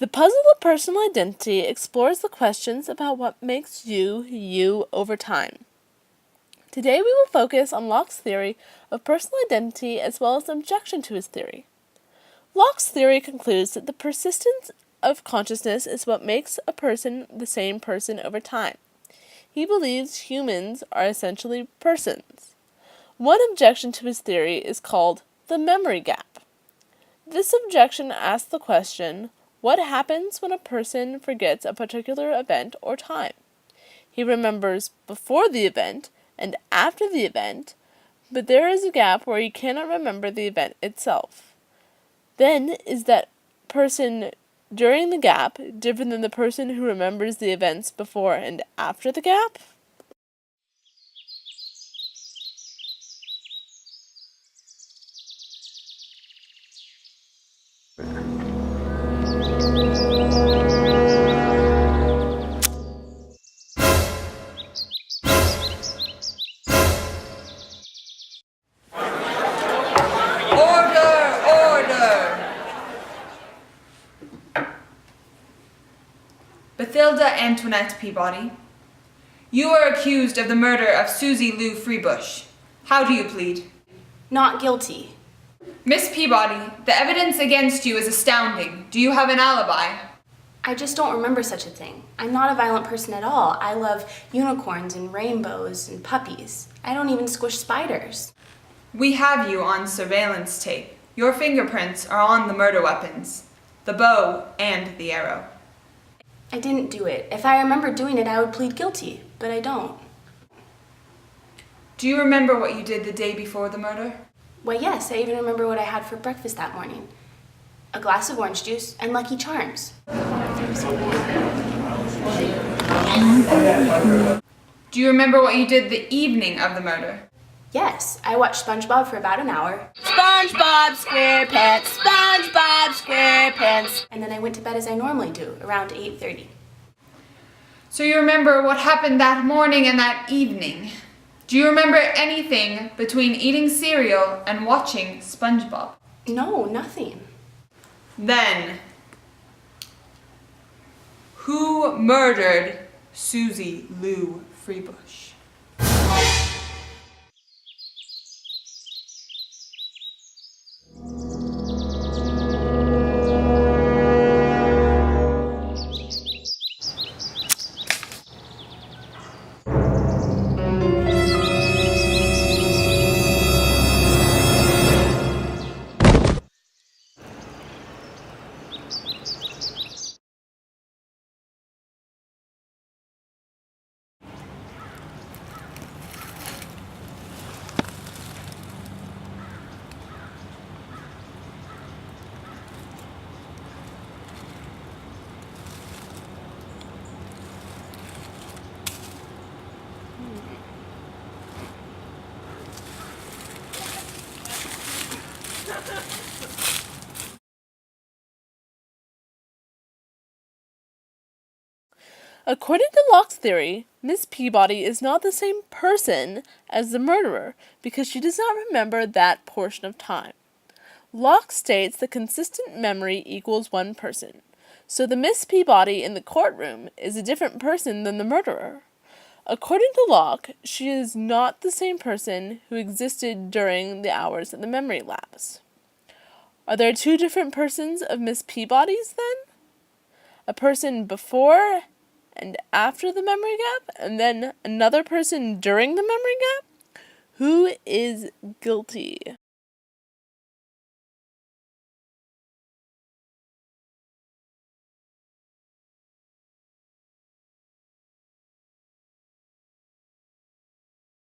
The puzzle of personal identity explores the questions about what makes you, you over time. Today we will focus on Locke's theory of personal identity as well as objection to his theory. Locke's theory concludes that the persistence of consciousness is what makes a person the same person over time. He believes humans are essentially persons. One objection to his theory is called the memory gap. This objection asks the question, what happens when a person forgets a particular event or time? He remembers before the event and after the event, but there is a gap where he cannot remember the event itself. Then, is that person during the gap different than the person who remembers the events before and after the gap? Bathilda Antoinette Peabody, you are accused of the murder of Suzy Lou Freebush. How do you plead? Not guilty. Miss Peabody, the evidence against you is astounding. Do you have an alibi? I just don't remember such a thing. I'm not a violent person at all. I love unicorns and rainbows and puppies. I don't even squish spiders. We have you on surveillance tape. Your fingerprints are on the murder weapons, the bow and the arrow. I didn't do it. If I remember doing it, I would plead guilty, but I don't. Do you remember what you did the day before the murder? Why, yes, I even remember what I had for breakfast that morning. A glass of orange juice and Lucky Charms. Do you remember what you did the evening of the murder? Yes, I watched SpongeBob for about an hour. SpongeBob SquarePants, SpongeBob SquarePants. And then I went to bed as I normally do, around 8:30. So you remember what happened that morning and that evening. Do you remember anything between eating cereal and watching SpongeBob? No, nothing. Then, who murdered Suzy Lou Freebush? According to Locke's theory, Miss Peabody is not the same person as the murderer because she does not remember that portion of time. Locke states that consistent memory equals one person, so the Miss Peabody in the courtroom is a different person than the murderer. According to Locke, she is not the same person who existed during the hours of the memory lapse. Are there two different persons of Miss Peabody's then? A person before and after the memory gap, and then another person during the memory gap? Who is guilty?